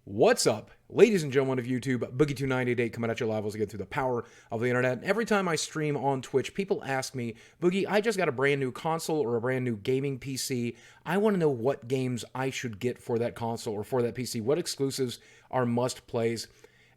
What's up, ladies and gentlemen of YouTube? Boogie2988 coming at you live as I get through the power of the internet. And every time I stream on Twitch, people ask me, Boogie, I just got a brand new console or a brand new gaming PC. I want to know what games I should get for that console or for that PC. What exclusives are must plays?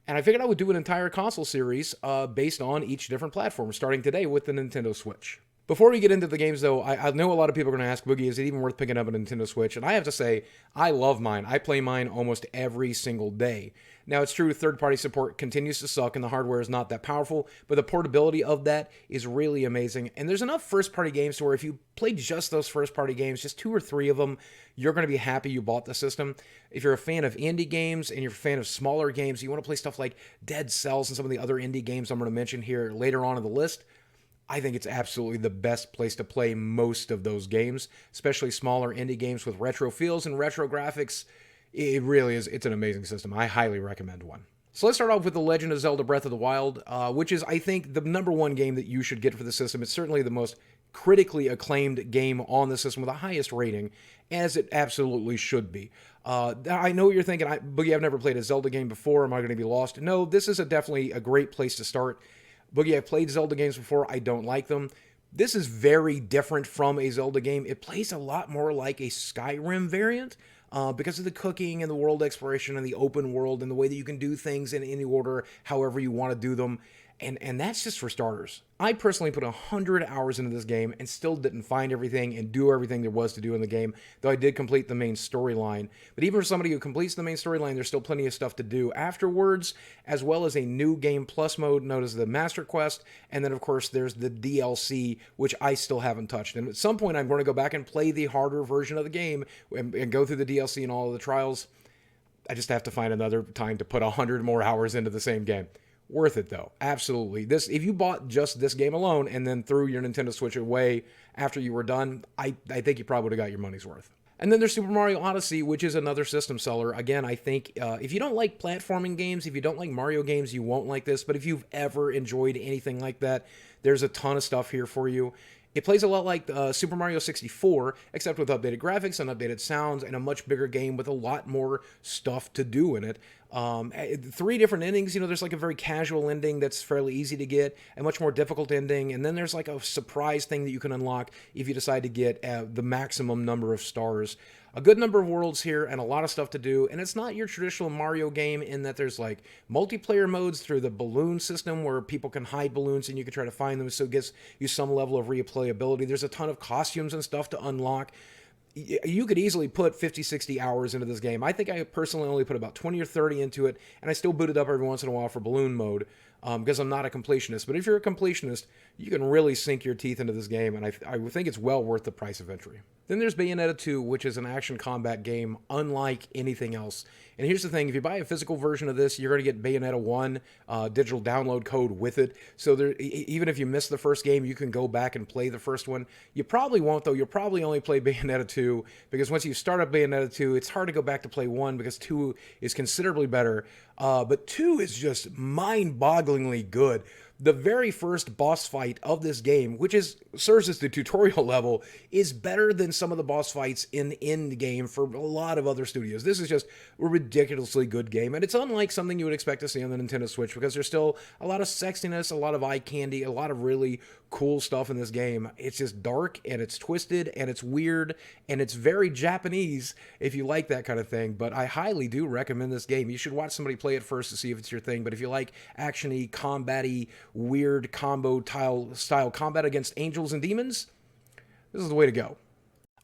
And I figured I would do an entire console series based on each different platform, starting today with the Nintendo Switch. Before we get into the games, though, I know a lot of people are going to ask, Boogie, is it even worth picking up a Nintendo Switch? And I have to say, I love mine. I play mine almost every single day. Now, it's true, third-party support continues to suck, and the hardware is not that powerful, but the portability of that is really amazing. And there's enough first-party games to where if you play just those first-party games, just 2 or 3 of them, you're going to be happy you bought the system. If you're a fan of indie games and you're a fan of smaller games, you want to play stuff like Dead Cells and some of the other indie games I'm going to mention here later on in the list, I think it's absolutely the best place to play most of those games, especially smaller indie games with retro feels and retro graphics. It really is. It's an amazing system. I highly recommend one. So let's start off with The Legend of Zelda Breath of the Wild, which is, I think, the #1 game that you should get for the system. It's certainly the most critically acclaimed game on the system with the highest rating, as it absolutely should be. I know what you're thinking, Boogie, I've never played a Zelda game before. Am I going to be lost? No, this is definitely a great place to start. Boogie, I've played Zelda games before. I don't like them. This is very different from a Zelda game. It plays a lot more like a Skyrim variant because of the cooking and the world exploration and the open world and the way that you can do things in any order, however you want to do them. And that's just for starters. I personally put 100 hours into this game and still didn't find everything and do everything there was to do in the game, though I did complete the main storyline. But even for somebody who completes the main storyline, there's still plenty of stuff to do afterwards, as well as a new game plus mode known as the Master Quest, and then of course there's the DLC, which I still haven't touched. And at some point I'm going to go back and play the harder version of the game and go through the DLC and all of the trials. I just have to find another time to put 100 more hours into the same game. Worth it though, absolutely. This, if you bought just this game alone and then threw your Nintendo Switch away after you were done, I think you probably would have got your money's worth. And then there's Super Mario Odyssey, which is another system seller. Again, I think if you don't like platforming games, if you don't like Mario games, you won't like this. But if you've ever enjoyed anything like that, there's a ton of stuff here for you. It plays a lot like Super Mario 64, except with updated graphics and updated sounds and a much bigger game with a lot more stuff to do in it. 3 different endings. You know, there's like a very casual ending that's fairly easy to get, a much more difficult ending, and then there's like a surprise thing that you can unlock if you decide to get the maximum number of stars. A good number of worlds here and a lot of stuff to do, and it's not your traditional Mario game in that there's like multiplayer modes through the balloon system where people can hide balloons and you can try to find them, so it gives you some level of replayability. There's a ton of costumes and stuff to unlock. You could easily put 50, 60 hours into this game. I think I personally only put about 20 or 30 into it, and I still boot it up every once in a while for balloon mode because I'm not a completionist. But if you're a completionist, you can really sink your teeth into this game, and I think it's well worth the price of entry. Then there's Bayonetta 2, which is an action combat game unlike anything else. And here's the thing, if you buy a physical version of this, you're going to get Bayonetta 1 digital download code with it. So there, even if you missed the first game, you can go back and play the first one. You probably won't, though. You'll probably only play Bayonetta 2, because once you start up Bayonetta 2, it's hard to go back to play 1, because 2 is considerably better. But 2 is just mind-bogglingly good. The very first boss fight of this game, which serves as the tutorial level, is better than some of the boss fights in Endgame for a lot of other studios. This is just a ridiculously good game, and it's unlike something you would expect to see on the Nintendo Switch, because there's still a lot of sexiness, a lot of eye candy, a lot of really cool stuff in this game. It's just dark, and it's twisted, and it's weird, and it's very Japanese if you like that kind of thing, but I highly do recommend this game. You should watch somebody play it first to see if it's your thing, but if you like action-y, combat-y, weird combo style combat against angels and demons, this is the way to go.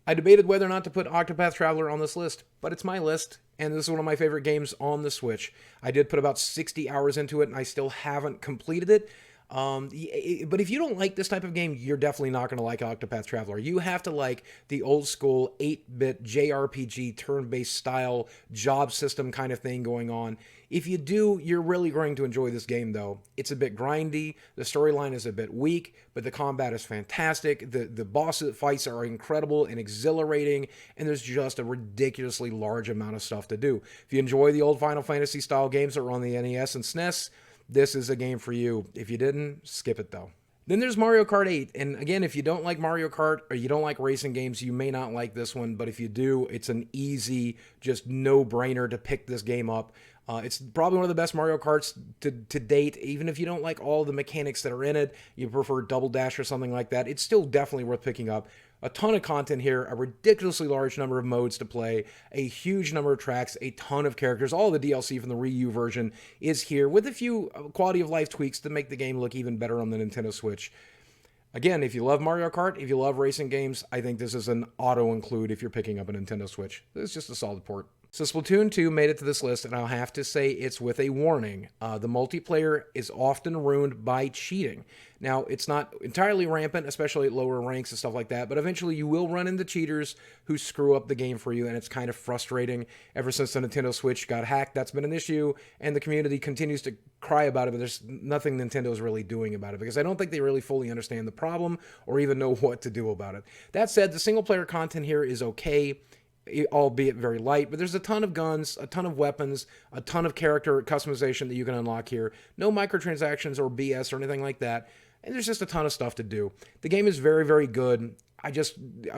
I debated whether or not to put Octopath Traveler on this list, but it's my list, and this is one of my favorite games on the Switch. I did put about 60 hours into it, and I still haven't completed it. But if you don't like this type of game, you're definitely not going to like Octopath Traveler. You have to like the old school 8-bit JRPG turn-based style job system kind of thing going on. If you do, you're really going to enjoy this game, though. It's a bit grindy, the storyline is a bit weak, but the combat is fantastic. The boss fights are incredible and exhilarating, and there's just a ridiculously large amount of stuff to do. If you enjoy the old Final Fantasy style games that were on the NES and SNES, this is a game for you. If you didn't, skip it though. Then there's Mario Kart 8. And again, if you don't like Mario Kart or you don't like racing games, you may not like this one. But if you do, it's an easy, just no-brainer to pick this game up. It's probably one of the best Mario Karts to date. Even if you don't like all the mechanics that are in it, you prefer Double Dash or something like that, it's still definitely worth picking up. A ton of content here, a ridiculously large number of modes to play, a huge number of tracks, a ton of characters. All the DLC from the Wii U version is here with a few quality of life tweaks to make the game look even better on the Nintendo Switch. Again, if you love Mario Kart, if you love racing games, I think this is an auto-include if you're picking up a Nintendo Switch. This is just a solid port. So Splatoon 2 made it to this list, and I'll have to say it's with a warning. The multiplayer is often ruined by cheating. Now, it's not entirely rampant, especially at lower ranks and stuff like that, but eventually you will run into cheaters who screw up the game for you, and it's kind of frustrating. Ever since the Nintendo Switch got hacked, that's been an issue, and the community continues to cry about it, but there's nothing Nintendo's really doing about it, because I don't think they really fully understand the problem or even know what to do about it. That said, the single-player content here is okay, albeit very light, but there's a ton of guns, a ton of weapons, a ton of character customization that you can unlock here. No microtransactions or BS or anything like that, and there's just a ton of stuff to do. The game is very, very good. I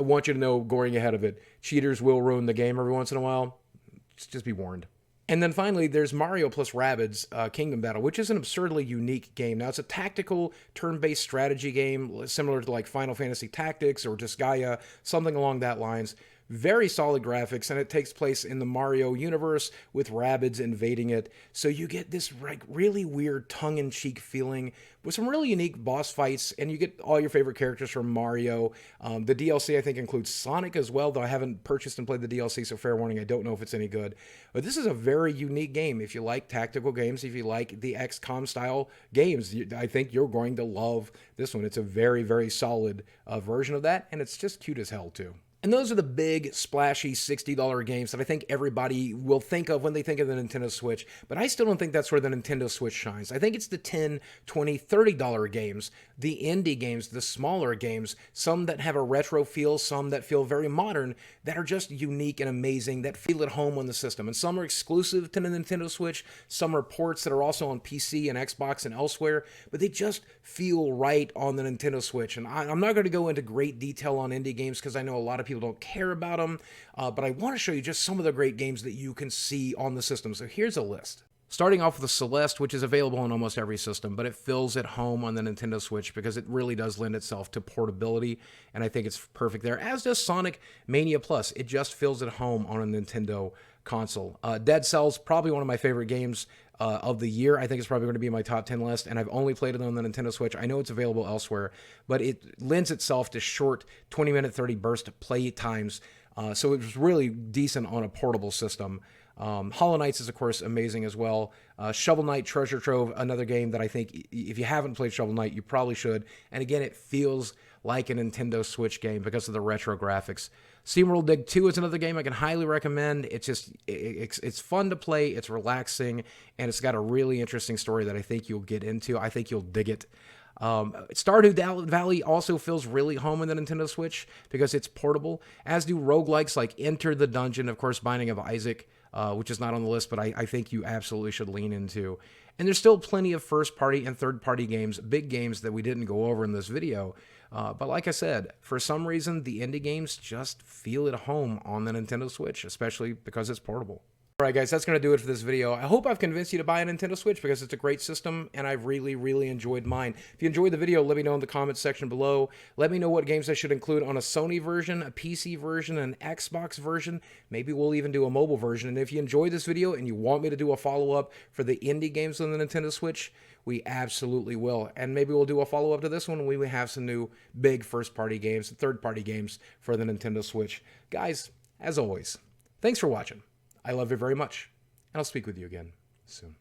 want you to know, going ahead of it, cheaters will ruin the game every once in a while. Just be warned. And then finally, there's Mario plus Rabbids Kingdom Battle, which is an absurdly unique game. Now, it's a tactical, turn-based strategy game, similar to like Final Fantasy Tactics or Disgaea, something along that lines. Very solid graphics, and it takes place in the Mario universe with Rabbids invading it. So you get this like really weird tongue-in-cheek feeling with some really unique boss fights, and you get all your favorite characters from Mario. The DLC, I think, includes Sonic as well, though I haven't purchased and played the DLC, so fair warning, I don't know if it's any good. But this is a very unique game. If you like tactical games, if you like the XCOM style games, I think you're going to love this one. It's a very, very solid version of that, and it's just cute as hell, too. And those are the big, splashy $60 games that I think everybody will think of when they think of the Nintendo Switch, but I still don't think that's where the Nintendo Switch shines. I think it's the $10, $20, $30 games, the indie games, the smaller games, some that have a retro feel, some that feel very modern, that are just unique and amazing, that feel at home on the system. And some are exclusive to the Nintendo Switch, some are ports that are also on PC and Xbox and elsewhere, but they just feel right on the Nintendo Switch. And I'm not going to go into great detail on indie games because I know a lot of people don't care about them, but I want to show you just some of the great games that you can see on the system. So here's a list. Starting off with the Celeste, which is available on almost every system, but it feels at home on the Nintendo Switch because it really does lend itself to portability, and I think it's perfect there, as does Sonic Mania Plus. It just feels at home on a Nintendo console. Dead Cells, probably one of my favorite games of the year. I think it's probably going to be in my top 10 list, and I've only played it on the Nintendo Switch. I know it's available elsewhere, but it lends itself to short 20-minute, 30 burst play times, so it was really decent on a portable system. Hollow Knights is, of course, amazing as well. Shovel Knight Treasure Trove, another game that I think if you haven't played Shovel Knight, you probably should. And again, it feels like a Nintendo Switch game because of the retro graphics. SteamWorld Dig 2 is another game I can highly recommend. It's just, it's fun to play, it's relaxing, and it's got a really interesting story that I think you'll get into. I think you'll dig it. Stardew Valley also feels really home in the Nintendo Switch because it's portable, as do roguelikes like Enter the Dungeon, of course, Binding of Isaac, which is not on the list, but I think you absolutely should lean into. And there's still plenty of first-party and third-party games, big games that we didn't go over in this video. But like I said, for some reason, the indie games just feel at home on the Nintendo Switch, especially because it's portable. Alright guys, that's going to do it for this video. I hope I've convinced you to buy a Nintendo Switch because it's a great system and I've really, really enjoyed mine. If you enjoyed the video, let me know in the comments section below. Let me know what games I should include on a Sony version, a PC version, an Xbox version. Maybe we'll even do a mobile version. And if you enjoyed this video and you want me to do a follow-up for the indie games on the Nintendo Switch, we absolutely will. And maybe we'll do a follow-up to this one when we have some new big first-party games, third-party games for the Nintendo Switch. Guys, as always, thanks for watching. I love you very much, and I'll speak with you again soon.